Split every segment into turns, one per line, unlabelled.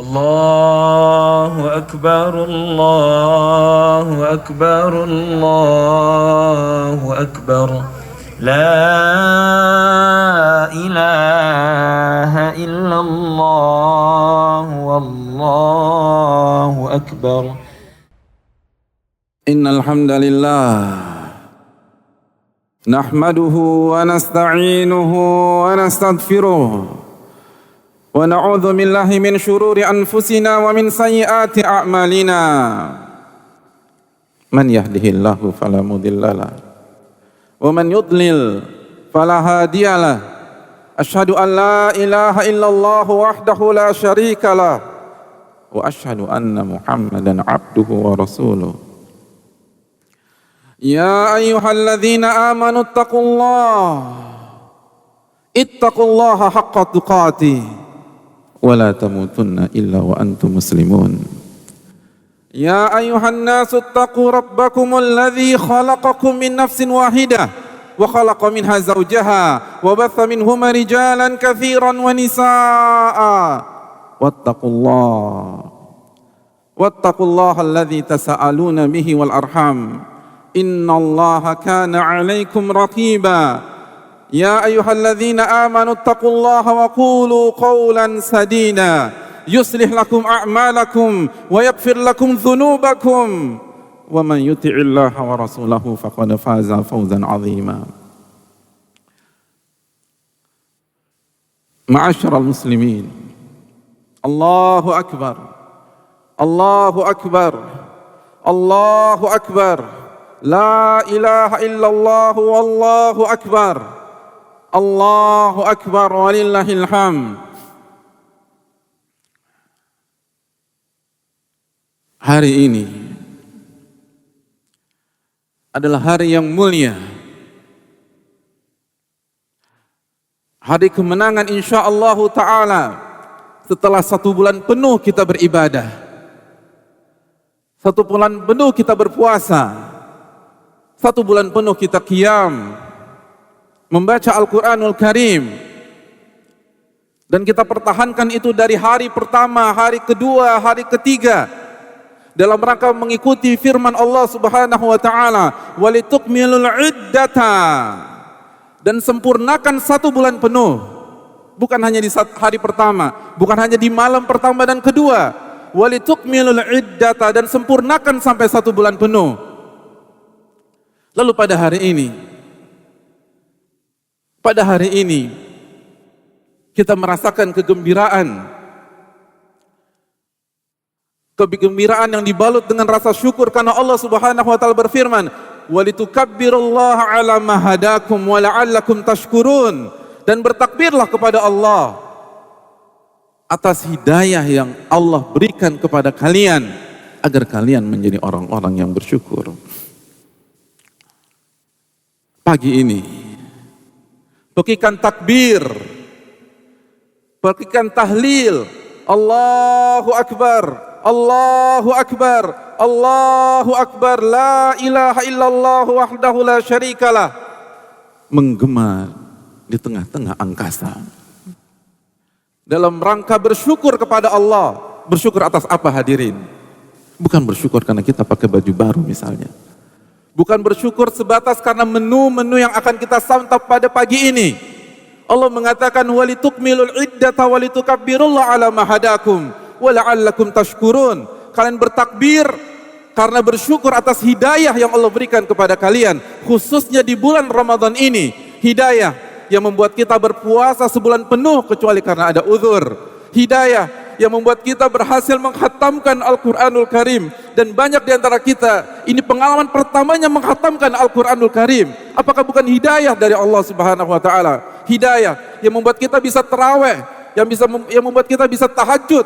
الله أكبر الله أكبر الله أكبر لا إله إلا الله والله أكبر.
إن الحمد لله نحمده ونستعينه ونستغفره ونعوذ بالله من شرور أنفسنا ومن سيئات أعمالنا من يهده الله فلا مضل له ومن يضلل فلا هادي له أشهد أن لا إله إلا الله وحده لا شريك له وأشهد أن محمدا عبده ورسوله. يا أيها الذين آمنوا اتقوا الله حق تقاته ولا تموتن إلا وأنتم مسلمون. يا أيها الناس اتقوا ربكم الذي خلقكم من نفس واحدة وخلق منها زوجها وبث منهما رجالا كثيرا ونساء واتقوا الله الذي تساءلون به والأرحام إن الله كان عليكم رقيبا. يا أيها الذين آمنوا اتقوا الله وقولوا قولا سديدا يصلح لكم أعمالكم ويغفر لكم ذنوبكم ومن يطع الله ورسوله فقد فاز فوزا عظيما. معاشر المسلمين، الله أكبر الله أكبر الله أكبر لا إله إلا الله والله أكبر Allahu Akbar walillahil hamd. Hari ini adalah hari yang mulia, hari kemenangan insyaallah ta'ala. Setelah 1 bulan penuh kita beribadah, 1 bulan penuh kita berpuasa, 1 bulan penuh kita qiyam membaca Al-Quranul Karim, dan kita pertahankan itu dari hari pertama, hari kedua, hari ketiga, dalam rangka mengikuti firman Allah Subhanahu wa ta'ala, walitukmilul iddata, dan sempurnakan 1 bulan penuh, bukan hanya di hari pertama, bukan hanya di malam pertama dan kedua, walitukmilul iddata, dan sempurnakan sampai 1 bulan penuh. Lalu pada hari ini kita merasakan kegembiraan yang dibalut dengan rasa syukur karena Allah Subhanahu wa taala berfirman, walitukabbirullaha ala ma hadakum wa la'allakum tashkurun, dan bertakbirlah kepada Allah atas hidayah yang Allah berikan kepada kalian agar kalian menjadi orang-orang yang bersyukur. Pagi ini pekikan takbir, pekikan tahlil, Allahu Akbar, Allahu Akbar, Allahu Akbar, la ilaha illallah wahdahu la syarikalah, menggema di tengah-tengah angkasa dalam rangka bersyukur kepada Allah. Bersyukur atas apa hadirin? Bukan bersyukur karena kita pakai baju baru misalnya, bukan bersyukur sebatas karena menu-menu yang akan kita santap pada pagi ini. Allah mengatakan walitukmilul iddata walitukabbirullaha ala ma hadakum wa la'allakum tashkurun. Kalian bertakbir karena bersyukur atas hidayah yang Allah berikan kepada kalian, khususnya di bulan Ramadan ini. Hidayah yang membuat kita berpuasa sebulan penuh kecuali karena ada uzur. Hidayah yang membuat kita berhasil menghatamkan Al-Quranul Karim, dan banyak di antara kita ini pengalaman pertamanya menghatamkan Al-Quranul Karim. Apakah bukan hidayah dari Allah Subhanahu wa ta'ala? Hidayah yang membuat kita bisa taraweh, yang membuat kita bisa tahajud.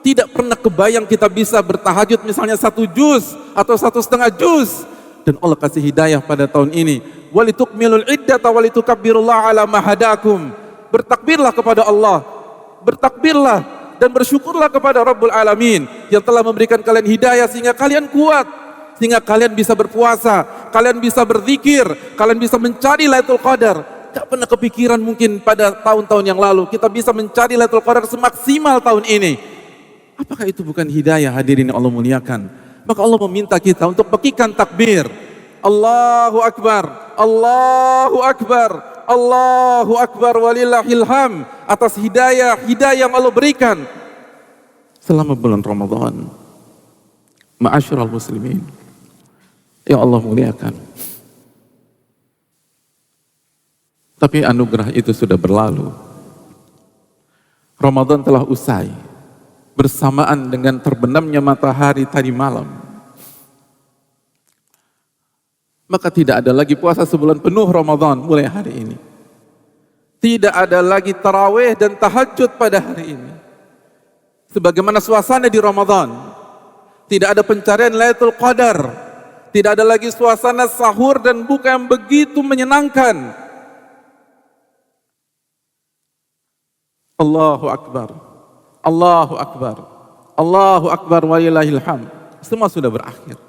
Tidak pernah kebayang kita bisa bertahajud misalnya 1 juz atau 1,5 juz, dan Allah kasih hidayah pada tahun ini. Walitukmilul iddata walitukabbirullaha ala ma hadakum. Bertakbirlah kepada Allah, bertakbirlah dan bersyukurlah kepada Rabbul Alamin yang telah memberikan kalian hidayah sehingga kalian kuat, sehingga kalian bisa berpuasa, kalian bisa berzikir, kalian bisa mencari Lailatul Qadar. Gak pernah kepikiran mungkin pada tahun-tahun yang lalu kita bisa mencari Lailatul Qadar semaksimal tahun ini. Apakah itu bukan hidayah hadirin yang Allah muliakan? Maka Allah meminta kita untuk pekikan takbir. Allahu Akbar, Allahu Akbar, Allahu Akbar walillahil ham, atas hidayah yang Allah berikan selama bulan Ramadan. Ma'asyiral muslimin yang Allah muliakan. Tapi anugerah itu sudah berlalu. Ramadan telah usai bersamaan dengan terbenamnya matahari tadi malam. Maka tidak ada lagi puasa sebulan penuh Ramadan mulai hari ini. Tidak ada lagi tarawih dan tahajud pada hari ini. Sebagaimana suasana di Ramadan. Tidak ada pencarian Lailatul Qadar. Tidak ada lagi suasana sahur dan buka yang begitu menyenangkan. Allahu Akbar, Allahu Akbar, Allahu Akbar walillahil hamd. Semua sudah berakhir.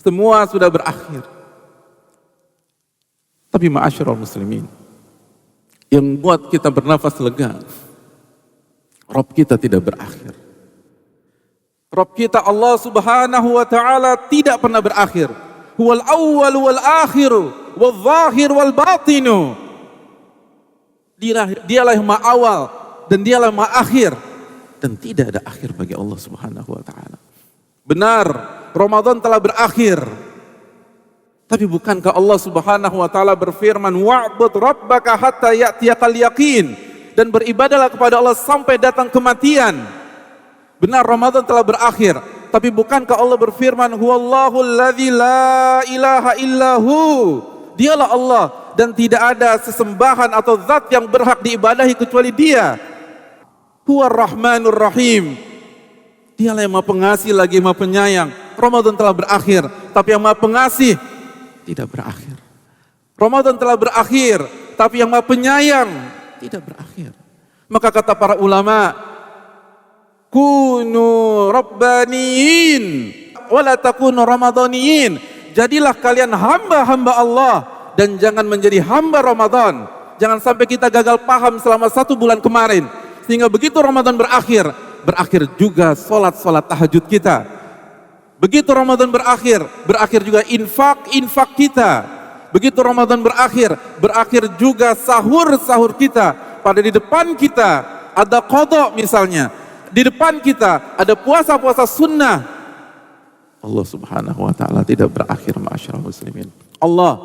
Semua sudah berakhir. Tapi ma'asyiral muslimin, yang buat kita bernafas lega, Rabb kita tidak berakhir. Rabb kita Allah Subhanahu wa taala tidak pernah berakhir. Huwal awwal wal akhir wal zahir wal batinu. Dialah yang maha awal dan dialah yang maha akhir, dan tidak ada akhir bagi Allah Subhanahu wa taala. Benar, Ramadan telah berakhir. Tapi bukankah Allah Subhanahu wa taala berfirman, wa'bud rabbaka hatta ya'tiyakal yaqin, dan beribadahlah kepada Allah sampai datang kematian. Benar, Ramadan telah berakhir, tapi bukankah Allah berfirman, huwallahu alladzi la ilaha illahu, dialah Allah dan tidak ada sesembahan atau zat yang berhak diibadahi kecuali Dia. Huwar Rahmanur Rahim, Dialah yang Maha Pengasih lagi Maha Penyayang. Ramadan telah berakhir, tapi yang Maha Pengasih tidak berakhir. Ramadan telah berakhir, tapi yang Maha Penyayang tidak berakhir. Maka kata para ulama, kunu rabbaniyin wala takunu ramadaniyin. Jadilah kalian hamba-hamba Allah dan jangan menjadi hamba Ramadan. Jangan sampai kita gagal paham selama 1 bulan kemarin, sehingga begitu Ramadan berakhir juga solat tahajud kita. Begitu Ramadan berakhir juga infak kita. Begitu Ramadan berakhir juga sahur kita. Pada di depan kita ada qada misalnya, di depan kita ada puasa-puasa sunnah. Allah Subhanahu wa taala tidak berakhir, ma'asyiral muslimin. Allah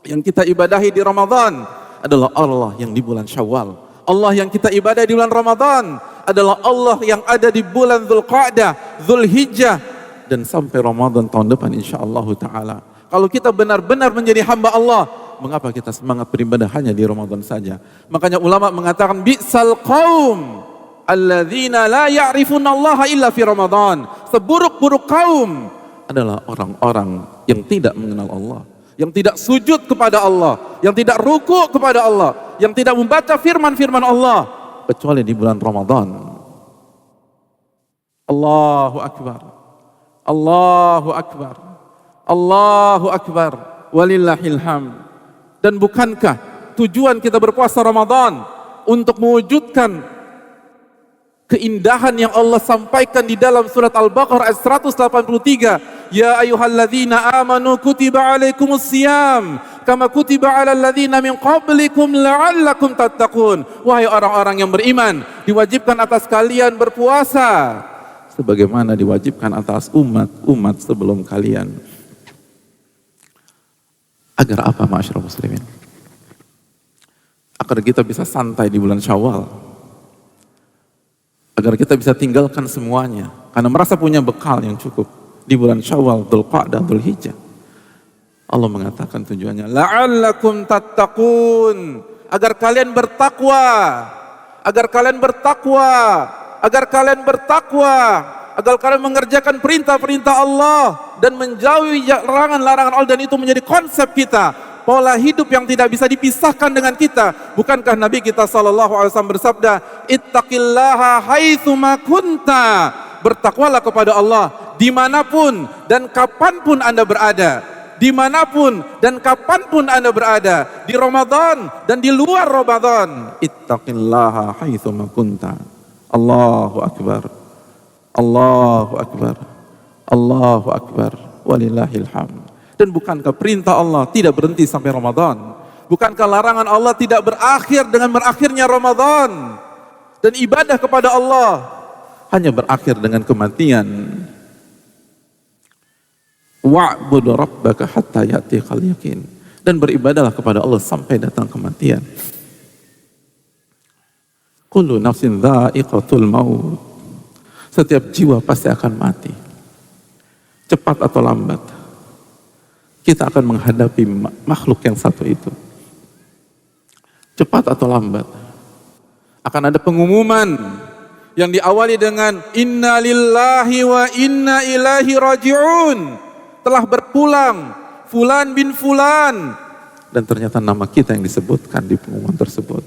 yang kita ibadahi di Ramadan adalah Allah yang di bulan Syawal. Allah yang kita ibadahi di bulan Ramadan adalah Allah yang ada di bulan Dzulqa'dah, Dzulhijjah, dan sampai Ramadan tahun depan insyaallah taala. Kalau kita benar-benar menjadi hamba Allah, mengapa kita semangat beribadah hanya di Ramadan saja? Makanya ulama mengatakan bi'sal qaum alladzina la ya'rifuna Allah illa fi Ramadan. Seburuk-buruk kaum adalah orang-orang yang tidak mengenal Allah, yang tidak sujud kepada Allah, yang tidak ruku kepada Allah, yang tidak membaca firman-firman Allah kecuali di bulan Ramadan. Allahu Akbar, Allahu Akbar, Allahu Akbar, walillahil hamd. Dan bukankah tujuan kita berpuasa Ramadan untuk mewujudkan keindahan yang Allah sampaikan di dalam surat Al-Baqarah ayat 183, ya ayyuhalladzina amanu kutiba alaikumus siyam kama kutiba alal ladzina min qablikum la'allakum tattaqun. Wahai orang-orang yang beriman, diwajibkan atas kalian berpuasa sebagaimana diwajibkan atas umat sebelum kalian. Agar apa, ma'asyiral muslimin? Agar kita bisa santai di bulan Syawal, agar kita bisa tinggalkan semuanya karena merasa punya bekal yang cukup di bulan Syawal, Dzulqa'dah, Dzulhijjah. Allah mengatakan tujuannya la'allakum tattaqun, agar kalian bertakwa, agar kalian bertakwa, agar kalian bertakwa, agar kalian mengerjakan perintah-perintah Allah dan menjauhi larangan-larangan Allah, dan itu menjadi konsep kita, pola hidup yang tidak bisa dipisahkan dengan kita. Bukankah Nabi kita SAW bersabda, ittaqillaha haitsuma kunta, bertakwalah kepada Allah dimanapun dan kapanpun Anda berada, dimanapun dan kapanpun Anda berada, di Ramadan dan di luar Ramadan. Ittaqillaha haitsuma kunta. Allahu Akbar, Allahu Akbar. Allahu Akbar. Walillahil hamd. Dan bukankah perintah Allah tidak berhenti sampai Ramadan? Bukankah larangan Allah tidak berakhir dengan berakhirnya Ramadan? Dan ibadah kepada Allah hanya berakhir dengan kematian. Wa'bud rabbaka hatta ya'tiyakal yaqin. Dan beribadahlah kepada Allah sampai datang kematian. Kullu nafsin dha'iqatul maut. Setiap jiwa pasti akan mati. Cepat atau lambat, kita akan menghadapi makhluk yang satu itu. Cepat atau lambat, akan ada pengumuman yang diawali dengan Inna lillahi wa inna ilaihi raji'un. Telah berpulang Fulan bin Fulan. Dan ternyata nama kita yang disebutkan di pengumuman tersebut.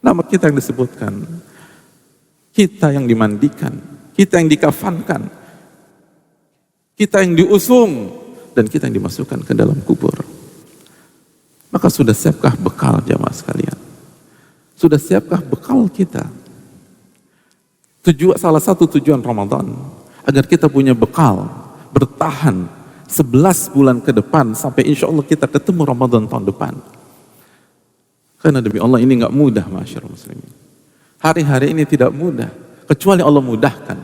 Nama kita yang disebutkan. Kita yang dimandikan, kita yang dikafankan, kita yang diusung, dan kita yang dimasukkan ke dalam kubur. Maka sudah siapkah bekal jamaah sekalian? Sudah siapkah bekal kita? Salah satu tujuan Ramadan agar kita punya bekal bertahan 11 bulan ke depan sampai insya Allah kita ketemu Ramadan tahun depan. Karena demi Allah ini nggak mudah, masyarakat muslimin. Hari-hari ini tidak mudah kecuali Allah mudahkan.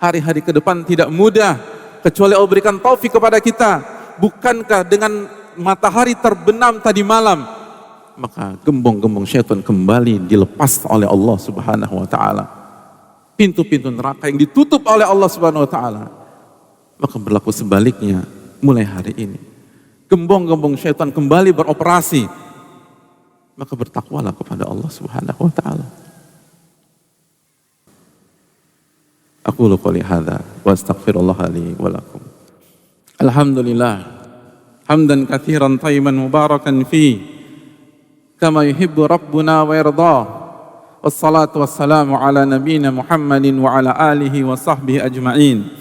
Hari-hari ke depan tidak mudah kecuali Allah berikan taufik kepada kita. Bukankah dengan matahari terbenam tadi malam, maka gembong-gembong syaitan kembali dilepas oleh Allah Subhanahu wa taala. Pintu-pintu neraka yang ditutup oleh Allah Subhanahu wa taala. Maka berlaku sebaliknya mulai hari ini. Gembong-gembong syaitan kembali beroperasi. Maka bertakwalah kepada Allah Subhanahu wa taala. Aqulu qouli hadza wa astaghfirullah li wa lakum. Alhamdulillah hamdan katsiran thayyiban mubarakan fi kama yuhibbu rabbuna wa yarda. Wassalatu wassalamu ala nabiyyina Muhammadin wa ala alihi wa sahbihi ajma'in.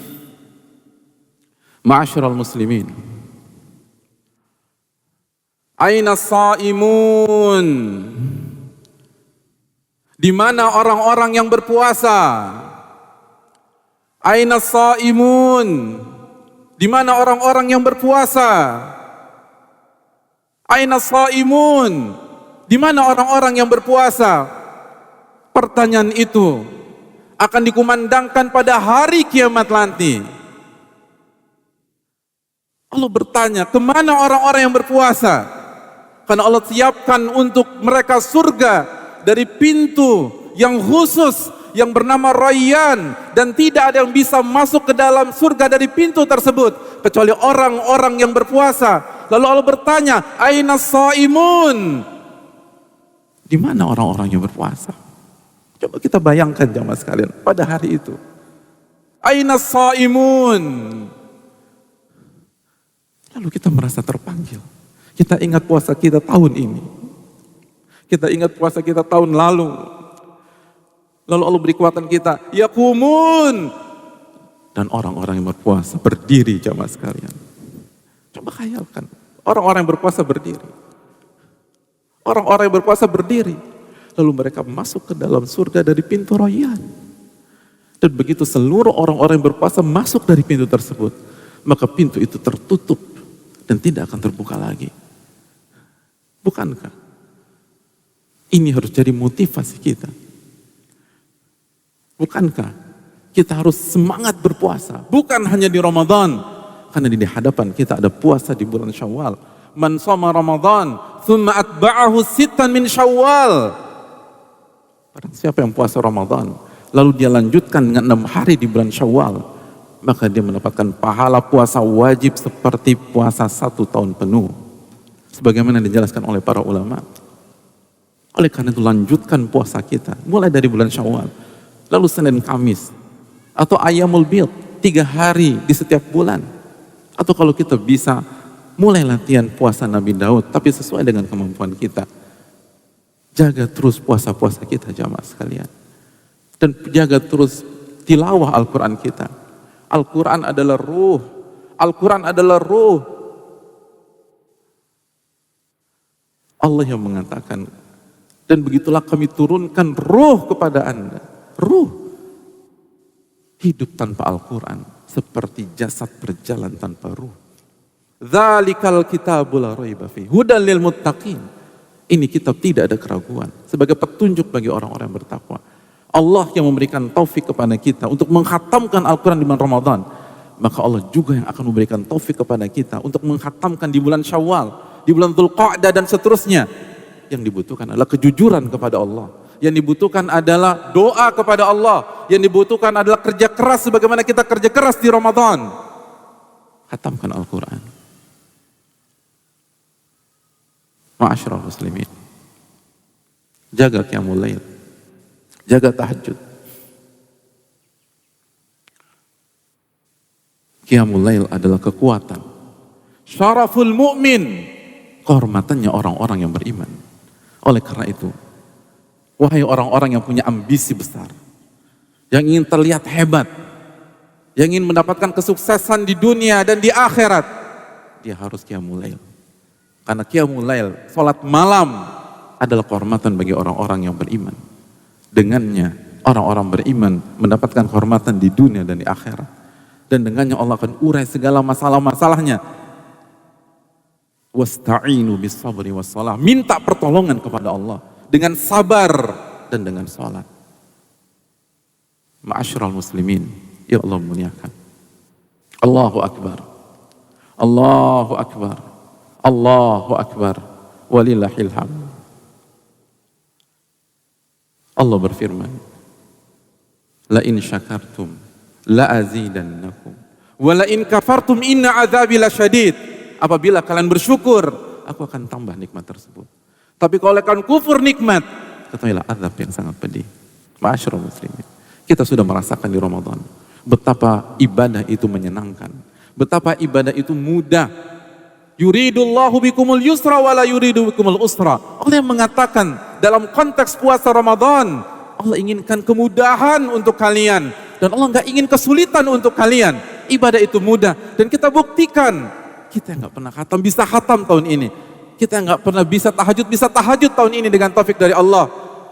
Ma'asyiral muslimin, aina shaimun? Di mana orang-orang yang berpuasa? Aina shaimun? Di mana orang-orang yang berpuasa? Aina shaimun? Di mana orang-orang yang berpuasa? Pertanyaan itu akan dikumandangkan pada hari kiamat nanti. Allah bertanya, kemana orang-orang yang berpuasa? Karena Allah siapkan untuk mereka surga dari pintu yang khusus yang bernama Rayyan, dan tidak ada yang bisa masuk ke dalam surga dari pintu tersebut kecuali orang-orang yang berpuasa. Lalu Allah bertanya, aina shaimun? Di mana orang-orang yang berpuasa? Coba kita bayangkan jamaah sekalian pada hari itu. Aina shaimun? Lalu kita merasa terpanggil. Kita ingat puasa kita tahun ini. Kita ingat puasa kita tahun lalu. Lalu Allah beri kekuatan kita, yaqumun. Dan orang-orang yang berpuasa berdiri jamaah sekalian. Coba khayalkan, orang-orang yang berpuasa berdiri. Orang-orang yang berpuasa berdiri. Lalu mereka masuk ke dalam surga dari pintu Rayyan. Dan begitu seluruh orang-orang yang berpuasa masuk dari pintu tersebut, maka pintu itu tertutup dan tidak akan terbuka lagi. Bukankah ini harus jadi motivasi kita? Bukankah kita harus semangat berpuasa? Bukan hanya di Ramadan, karena di hadapan kita ada puasa di bulan Syawal. Man shoma Ramadan, thumma atba'ahu sittan min Syawal. Barang siapa yang puasa Ramadan, lalu dia lanjutkan dengan 6 hari di bulan Syawal, maka dia mendapatkan pahala puasa wajib seperti puasa 1 tahun penuh. Sebagaimana dijelaskan oleh para ulama. Oleh karena itu lanjutkan puasa kita, mulai dari bulan Syawal. Lalu Senin Kamis, atau Ayyamul Bid, 3 hari di setiap bulan. Atau kalau kita bisa, mulai latihan puasa Nabi Daud, tapi sesuai dengan kemampuan kita. Jaga terus puasa-puasa kita jamaah sekalian. Dan jaga terus tilawah Al-Quran kita. Al-Quran adalah ruh. Al-Quran adalah ruh. Allah yang mengatakan, dan begitulah kami turunkan ruh kepada anda. Ruh. Hidup tanpa Al-Quran seperti jasad berjalan tanpa ruh. Dzalikal kitabul la raiba fihi hudal lil muttaqin. Ini kitab tidak ada keraguan, sebagai petunjuk bagi orang-orang yang bertakwa. Allah yang memberikan taufik kepada kita untuk menghatamkan Al-Quran di bulan Ramadan, maka Allah juga yang akan memberikan taufik kepada kita untuk menghatamkan di bulan Syawal, di bulan Dzulqa'dah dan seterusnya. Yang dibutuhkan adalah kejujuran kepada Allah. Yang dibutuhkan adalah doa kepada Allah. Yang dibutuhkan adalah kerja keras sebagaimana kita kerja keras di Ramadan. Khatamkan Al-Quran. Ma'asyiral muslimin. Jaga qiyamul lail. Jaga tahajud. Qiyamul lail adalah kekuatan. Syaraful mu'min. Kehormatannya orang-orang yang beriman. Oleh karena itu, wahai orang-orang yang punya ambisi besar, yang ingin terlihat hebat, yang ingin mendapatkan kesuksesan di dunia dan di akhirat, dia harus qiyamul lail. Karena qiyamul lail, salat malam, adalah kehormatan bagi orang-orang yang beriman. Dengannya orang-orang beriman mendapatkan kehormatan di dunia dan di akhirat. Dan dengannya Allah akan urai segala masalah-masalahnya. Wasta'inu bis sabri was salah. Minta pertolongan kepada Allah dengan sabar dan dengan salat. Ma'asyiral muslimin, ya Allah muliakan. Allahu akbar. Allahu akbar. Allahu akbar. Walillahil hamd. Allah berfirman, la in syakartum la azidannakum wa la in kafartum inna azabi lasyadid. Apabila kalian bersyukur, aku akan tambah nikmat tersebut. Tapi kalau kalian kufur nikmat, ketahuilah azab yang sangat pedih. Ma'asyiral muslimin, kita sudah merasakan di Ramadan betapa ibadah itu menyenangkan, betapa ibadah itu mudah. Yuridullahu bikumul yusra wa la yuridu bikumul usra. Allah yang mengatakan dalam konteks puasa Ramadan, Allah inginkan kemudahan untuk kalian dan Allah nggak ingin kesulitan untuk kalian. Ibadah itu mudah dan kita buktikan. Kita nggak pernah khatam, bisa khatam tahun ini. Kita nggak pernah bisa tahajud tahun ini dengan taufik dari Allah.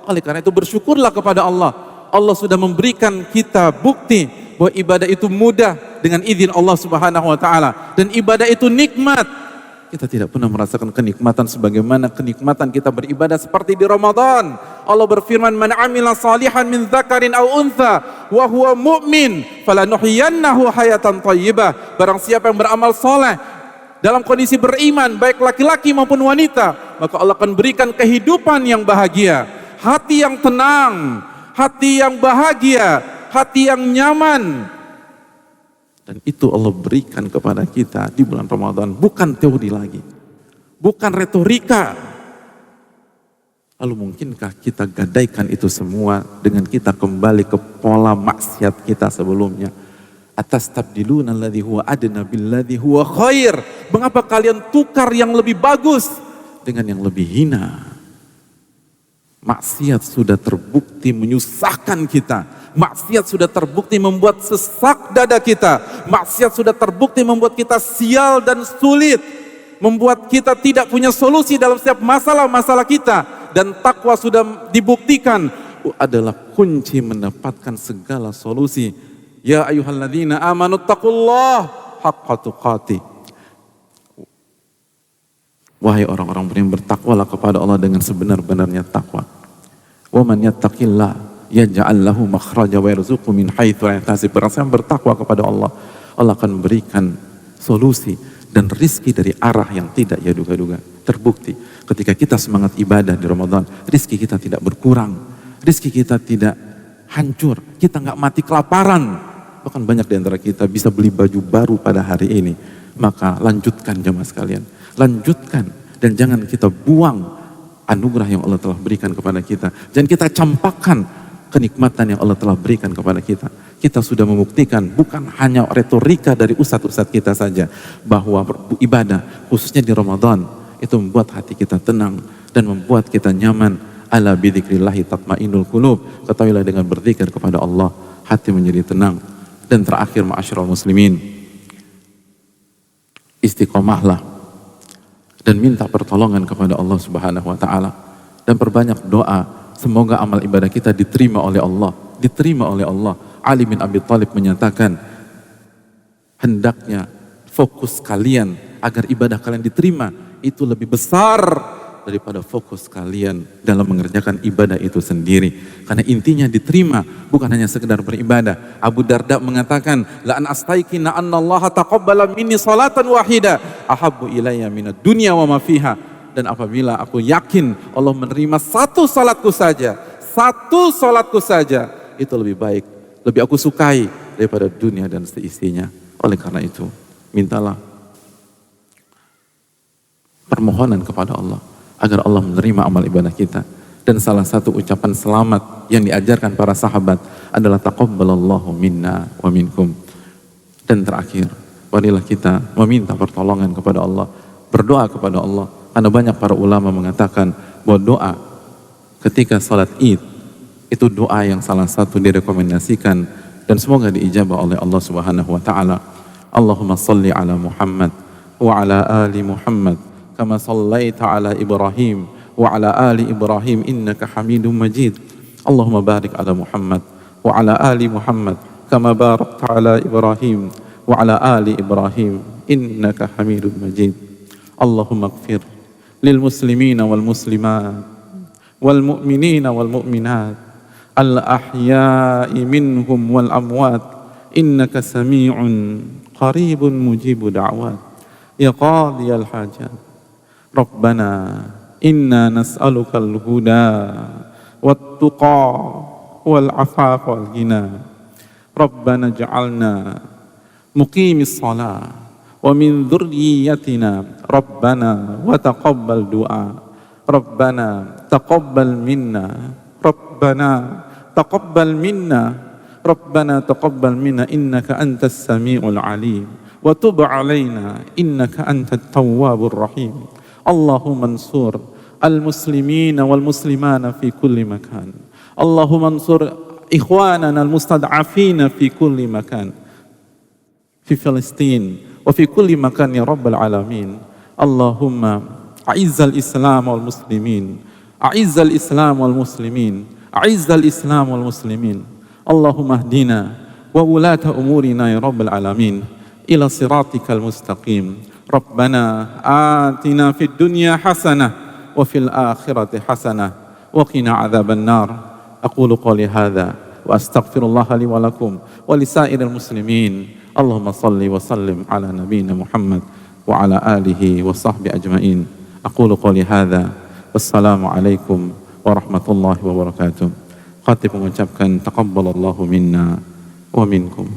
Oleh karena itu bersyukurlah kepada Allah. Allah sudah memberikan kita bukti bahwa ibadah itu mudah dengan izin Allah Subhanahu wa taala dan ibadah itu nikmat. Kita tidak pernah merasakan kenikmatan sebagaimana kenikmatan kita beribadah seperti di Ramadan. Allah berfirman, "Man 'amila salihan min dzakarin aw untha wa huwa mu'min, falanuhyiyannahu hayatan thayyibah." Barang siapa yang beramal saleh dalam kondisi beriman, baik laki-laki maupun wanita, maka Allah akan berikan kehidupan yang bahagia, hati yang tenang, hati yang bahagia, hati yang nyaman. Dan itu Allah berikan kepada kita di bulan Ramadan, bukan teori lagi, bukan retorika. Lalu mungkinkah kita gadaikan itu semua dengan kita kembali ke pola maksiat kita sebelumnya? Atastabdiluna alladhi huwa adna billadhi huwa khair. Mengapa kalian tukar yang lebih bagus dengan yang lebih hina? Maksiat sudah terbukti menyusahkan kita. Maksiat sudah terbukti membuat sesak dada kita. Maksiat sudah terbukti membuat kita sial dan sulit. Membuat kita tidak punya solusi dalam setiap masalah-masalah kita. Dan takwa sudah dibuktikan adalah kunci mendapatkan segala solusi. Ya ayyuhalladzina amanu taqullah haqqa tuqatih. Wahai orang-orang beriman, bertakwalah kepada Allah dengan sebenar-benarnya takwa. Wa man yattaqillah yaj'al lahu makhraja wa yarzuqhu min haitsu la yahtasib. Barang siapa bertakwa kepada Allah, Allah akan berikan solusi dan rizki dari arah yang tidak ia duga-duga. Terbukti ketika kita semangat ibadah di Ramadan, rizki kita tidak berkurang, rizki kita tidak hancur, kita nggak mati kelaparan. Bahkan banyak di antara kita bisa beli baju baru pada hari ini. Maka lanjutkan jemaah sekalian, lanjutkan dan jangan kita buang anugerah yang Allah telah berikan kepada kita. Jangan kita campakkan kenikmatan yang Allah telah berikan kepada kita. Kita sudah membuktikan bukan hanya retorika dari ustadz-ustadz kita saja, bahwa ibadah khususnya di Ramadan itu membuat hati kita tenang dan membuat kita nyaman. Ala bidzikrillahi tatmainnul qulub. Ketahuilah dengan berzikir kepada Allah hati menjadi tenang. Dan terakhir, ma'asyiral muslimin, istiqomahlah dan minta pertolongan kepada Allah Subhanahu wa taala dan perbanyak doa semoga amal ibadah kita diterima oleh Allah, diterima oleh Allah. Ali bin Abi Thalib menyatakan, hendaknya fokus kalian agar ibadah kalian diterima itu lebih besar daripada fokus kalian dalam mengerjakan ibadah itu sendiri. Karena intinya diterima, bukan hanya sekedar beribadah. Abu Darda mengatakan, la an astaykina anna Allah taqabbala minni salatan wahida ahabbu ilayya minad dunya wa ma fiha. Dan apabila aku yakin Allah menerima satu salatku saja, itu lebih baik, lebih aku sukai daripada dunia dan seisinya. Oleh karena itu, mintalah permohonan kepada Allah agar Allah menerima amal ibadah kita. Dan salah satu ucapan selamat yang diajarkan para sahabat adalah taqabbalallahu minna wa minkum. Dan terakhir, marilah kita meminta pertolongan kepada Allah, berdoa kepada Allah. Karena banyak para ulama mengatakan bahwa doa ketika salat Id itu doa yang salah satu direkomendasikan dan semoga diijabah oleh Allah Subhanahu wa taala. Allahumma shalli ala Muhammad wa ala ali Muhammad kama sallaita ala Ibrahim wa ala ali Ibrahim innaka Hamidum Majid. Allahumma barik ala Muhammad wa ala ali Muhammad kama barakta ala Ibrahim wa ala ali Ibrahim innaka Hamidum Majid. Allahumma ighfir lil muslimina wal muslimat wal mu'minina wal mu'minat al ahya'i minhum wal amwat innaka sami'un qaribun mujibu da'wat ya qadiyal hajat. Rabbana inna nas'aluka al-huda wat-tuqa wal-'afafa wal-ghina. Rabbana ja'alna muqimis salah wa min dhurriyyatina Rabbana wa taqabbal du'a. Rabbana taqabbal minna Rabbana taqabbal minna Rabbana taqabbal minna innaka antas sami'ul 'alim wa tub 'alaina innaka antat tawwabur rahim. Allahumma ansur al-muslimina wal-muslimana fi kulli makan. Allahumma ansur ikhwanana al-mustad'afina fi kulli makan. Fi Palestin wa fi kulli makan ya rabbal alamin. Allahumma a'izzal islam wal muslimin. A'izzal islam wal muslimin. A'izzal islam wal muslimin. Allahumma hdina wa ulata umurina ya rabbal alamin ila siratikal mustaqim. Rabbana atina fid dunya hasanah wa fil akhirati hasanah wa qina adzaban nar. Aqulu qawli hadza wa astaghfirullah li wa lakum wa lisairil muslimin. Allahumma salli wa sallim ala nabiyyina Muhammad wa ala alihi wa sahbihi ajma'in. Aqulu qawli hadza. Wassalamu alaikum warahmatullahi wabarakatuh. Khatib mengucapkan taqabbalallahu minna wa minkum.